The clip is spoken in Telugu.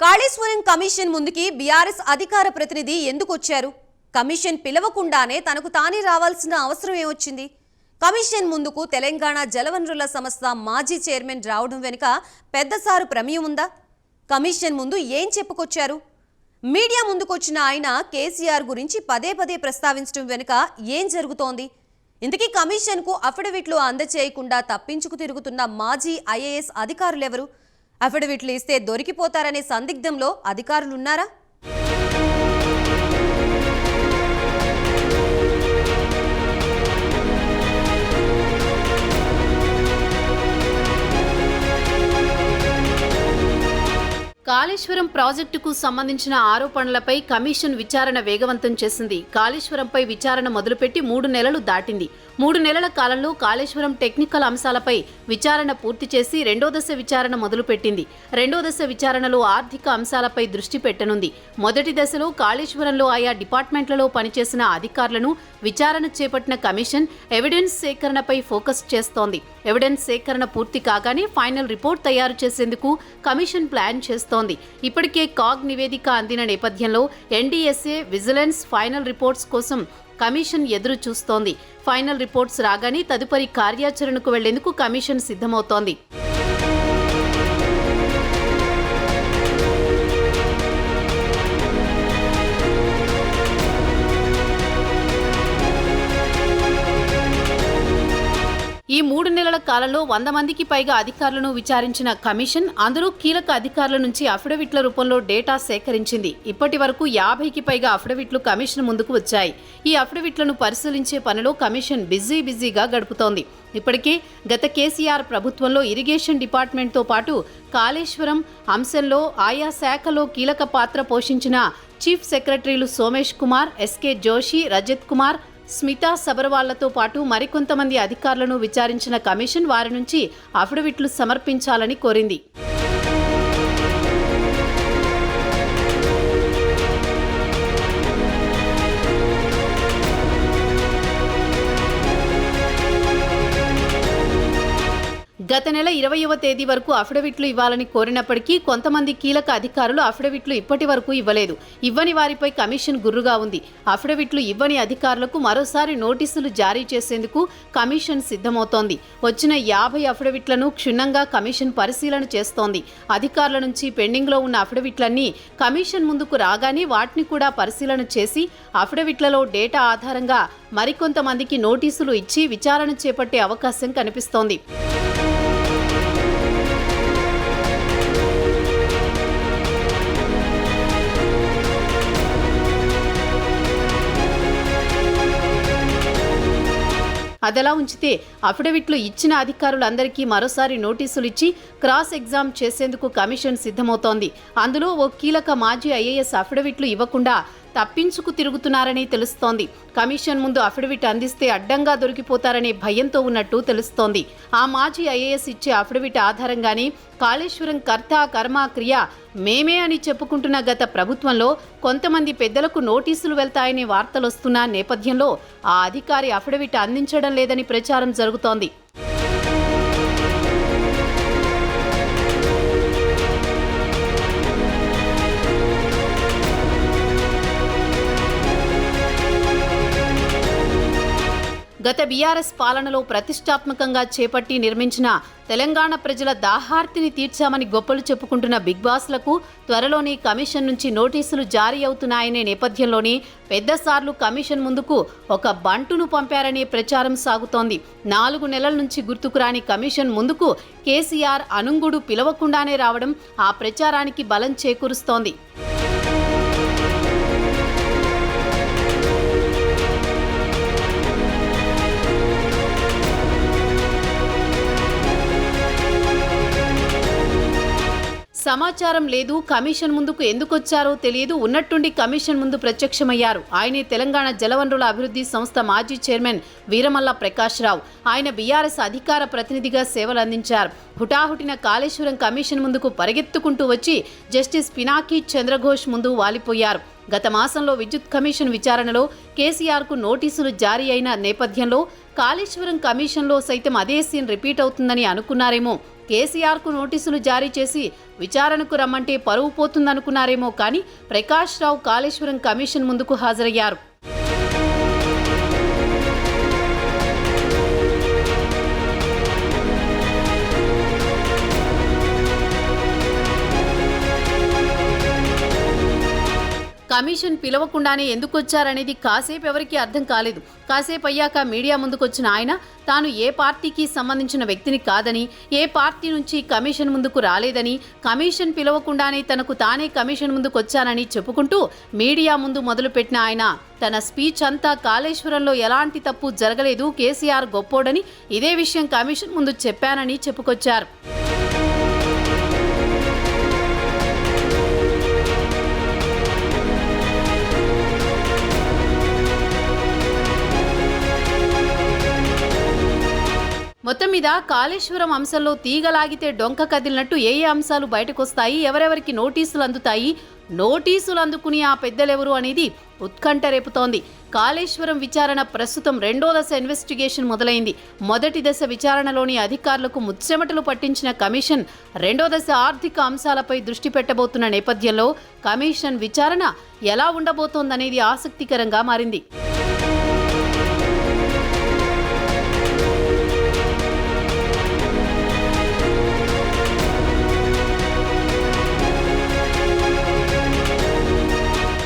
కాళేశ్వరం కమిషన్ ముందుకి బీఆర్ఎస్ అధికార ప్రతినిధి ఎందుకు వచ్చారు? కమిషన్ పిలవకుండానే తనకు తానే రావాల్సిన అవసరం ఏమొచ్చింది? కమిషన్ ముందుకు తెలంగాణ జలవనరుల సంస్థ మాజీ చైర్మన్ రావడం వెనుక పెద్దసారు ప్రమేయం ఉందా? కమిషన్ ముందు ఏం చెప్పుకొచ్చారు? మీడియా ముందుకొచ్చిన ఆయన కేసీఆర్ గురించి పదే పదే ప్రస్తావించడం వెనుక ఏం జరుగుతోంది? ఇంతకీ కమిషన్కు అఫిడవిట్లు అందచేయకుండా తప్పించుకు తిరుగుతున్న మాజీ ఐఏఎస్ అధికారులెవరు? అఫిడవిట్లు ఇస్తే దొరికిపోతారనే సందిగ్ధంలో అధికారులున్నారా? కాళేశ్వరం ప్రాజెక్టుకు సంబంధించిన ఆరోపణలపై కమిషన్ విచారణ వేగవంతం చేసింది. కాళేశ్వరంపై విచారణ మొదలుపెట్టి 3 నెలలు దాటింది. 3 నెలల కాలంలో కాళేశ్వరం టెక్నికల్ అంశాలపై విచారణ పూర్తి చేసి రెండో దశ విచారణ మొదలుపెట్టింది. రెండో దశ విచారణలో ఆర్థిక అంశాలపై దృష్టి పెట్టనుంది. మొదటి దశలో కాళేశ్వరంలో ఆయా డిపార్ట్మెంట్లలో పనిచేసిన అధికారులను విచారణ చేపట్టిన కమిషన్ ఎవిడెన్స్ సేకరణపై ఫోకస్ చేస్తోంది. ఎవిడెన్స్ సేకరణ పూర్తి కాగానే ఫైనల్ రిపోర్ట్ తయారు చేసేందుకు కమిషన్ ప్లాన్ చేస్తోంది. ఇప్పటికే కాగ్ నివేదిక అందిన నేపథ్యంలో ఎన్డీఎస్ఏ, విజిలెన్స్ ఫైనల్ రిపోర్ట్స్ కోసం కమిషన్ ఎదురు చూస్తోంది. ఫైనల్ రిపోర్ట్స్ రాగానే తదుపరి కార్యాచరణకు వెళ్లేందుకు కమిషన్ సిద్ధమవుతోంది. ఈ 3 నెలల కాలంలో 100 మందికి పైగా అధికారులను విచారించిన కమిషన్ అందరూ కీలక అధికారుల నుంచి అఫిడవిట్ల రూపంలో డేటా సేకరించింది. ఇప్పటి వరకు 50కి పైగా అఫిడవిట్లు కమిషన్ ముందుకు వచ్చాయి. ఈ అఫిడవిట్లను పరిశీలించే పనిలో కమిషన్ బిజీగా గడుపుతోంది. ఇప్పటికే గత కేసీఆర్ ప్రభుత్వంలో ఇరిగేషన్ డిపార్ట్మెంట్తో పాటు కాళేశ్వరం అంశంలో ఆయా శాఖలో కీలక పాత్ర పోషించిన చీఫ్ సెక్రటరీలు సోమేష్ కుమార్, ఎస్కే జోషి, రజత్ కుమార్, స్మితా సబర్వాళ్లతో పాటు మరికొంతమంది అధికారులను విచారించిన కమిషన్ వారి నుంచి అఫిడవిట్లు సమర్పించాలని కోరింది. గత నెల 20వ తేదీ వరకు అఫిడవిట్లు ఇవ్వాలని కోరినప్పటికీ కొంతమంది కీలక అధికారులు అఫిడవిట్లు ఇప్పటి వరకు ఇవ్వలేదు. ఇవ్వని వారిపై కమిషన్ గుర్రుగా ఉంది. అఫిడవిట్లు ఇవ్వని అధికారులకు మరోసారి నోటీసులు జారీ చేసేందుకు కమిషన్ సిద్ధమవుతోంది. వచ్చిన 50 అఫిడవిట్లను క్షుణ్ణంగా కమిషన్ పరిశీలన చేస్తోంది. అధికారుల నుంచి పెండింగ్లో ఉన్న అఫిడవిట్లన్నీ కమిషన్ ముందుకు రాగానే వాటిని కూడా పరిశీలన చేసి అఫిడవిట్లలో డేటా ఆధారంగా మరికొంతమందికి నోటీసులు ఇచ్చి విచారణ చేపట్టే అవకాశం కనిపిస్తోంది. అదలా ఉంచితే అఫిడవిట్లు ఇచ్చిన అధికారులందరికీ మరోసారి నోటీసులు ఇచ్చి క్రాస్ ఎగ్జామ్ చేసేందుకు కమిషన్ సిద్ధమవుతోంది. అందులో ఓ కీలక మాజీ ఐఏఎస్ అఫిడవిట్లు ఇవ్వకుండా తప్పించుకు తిరుగుతున్నారని తెలుస్తోంది. కమిషన్ ముందు అఫిడవిట్ అందిస్తే అడ్డంగా దొరికిపోతారనే భయంతో ఉన్నట్టు తెలుస్తోంది. ఆ మాజీ ఐఏఎస్ ఇచ్చే అఫిడవిట్ ఆధారంగానే కాళేశ్వరం కర్త కర్మ క్రియ మేమే అని చెప్పుకుంటున్న గత ప్రభుత్వంలో కొంతమంది పెద్దలకు నోటీసులు వెళ్తాయనే వార్తలొస్తున్న నేపథ్యంలో ఆ అధికారి అఫిడవిట్ అందించడం లేదని ప్రచారం జరుగుతోంది. గత బీఆర్ఎస్ పాలనలో ప్రతిష్టాత్మకంగా చేపట్టి నిర్మించిన తెలంగాణ ప్రజల దాహార్తిని తీర్చామని గొప్పలు చెప్పుకుంటున్న బిగ్ బాస్లకు త్వరలోనే కమిషన్ నుంచి నోటీసులు జారీ అవుతున్నాయనే నేపథ్యంలోనే పెద్దసార్లు కమిషన్ ముందుకు ఒక బంటును పంపారనే ప్రచారం సాగుతోంది. 4 నెలల నుంచి గుర్తుకురాని కమిషన్ ముందుకు కేసీఆర్ అనుంగుడు పిలవకుండానే రావడం ఆ ప్రచారానికి బలం చేకూరుస్తోంది. సమాచారం లేదు, కమిషన్ ముందుకు ఎందుకొచ్చారో తెలియదు, ఉన్నట్టుండి కమిషన్ ముందు ప్రత్యక్షమయ్యారు. ఆయనే తెలంగాణ జలవనరుల అభివృద్ధి సంస్థ మాజీ చైర్మన్ వీరమల్ల ప్రకాష్ రావు. ఆయన బీఆర్ఎస్ అధికార ప్రతినిధిగా సేవలందించారు. హుటాహుటిన కాళేశ్వరం కమిషన్ ముందుకు పరిగెత్తుకుంటూ వచ్చి జస్టిస్ పినాకీ చంద్రఘోష్ ముందు వాలిపోయారు. గత మాసంలో విద్యుత్ కమిషన్ విచారణలో కేసీఆర్కు నోటీసులు జారీ అయిన నేపథ్యంలో కాళేశ్వరం కమిషన్లో సైతం అదే సీన్ రిపీట్ అవుతుందని అనుకున్నారేమో. కేసీఆర్కు నోటీసులు జారీ చేసి విచారణకు రమ్మంటే పరువు పోతుందనుకున్నారేమో కానీ ప్రకాష్ రావు కాళేశ్వరం కమిషన్ ముందుకు హాజరయ్యారు. కమిషన్ పిలవకుండానే ఎందుకు వచ్చారనేది కాసేపు ఎవరికీ అర్థం కాలేదు. కాసేపు అయ్యాక మీడియా ముందుకొచ్చిన ఆయన తాను ఏ పార్టీకి సంబంధించిన వ్యక్తిని కాదని, ఏ పార్టీ నుంచి కమిషన్ ముందుకు రాలేదని, కమిషన్ పిలవకుండానే తనకు తానే కమిషన్ ముందుకు వచ్చానని చెప్పుకుంటూ మీడియా ముందు మొదలుపెట్టిన ఆయన తన స్పీచ్ అంతా కాళేశ్వరంలో ఎలాంటి తప్పు జరగలేదు, కేసీఆర్ గొప్పోడని, ఇదే విషయం కమిషన్ ముందు చెప్పానని చెప్పుకొచ్చారు. మొత్తం మీద కాళేశ్వరం అంశంలో తీగలాగితే డొంక కదిలినట్టు ఏ అంశాలు బయటకొస్తాయి, ఎవరెవరికి నోటీసులు అందుతాయి, నోటీసులు అందుకుని ఆ పెద్దలెవరు అనేది ఉత్కంఠ రేపుతోంది. కాళేశ్వరం విచారణ ప్రస్తుతం 2వ దశ ఇన్వెస్టిగేషన్ మొదలైంది. మొదటి దశ విచారణలోని అధికారులకు ముచ్చెమటలు పట్టించిన కమిషన్ 2వ దశ ఆర్థిక అంశాలపై దృష్టి పెట్టబోతున్న నేపథ్యంలో కమిషన్ విచారణ ఎలా ఉండబోతోందనేది ఆసక్తికరంగా మారింది.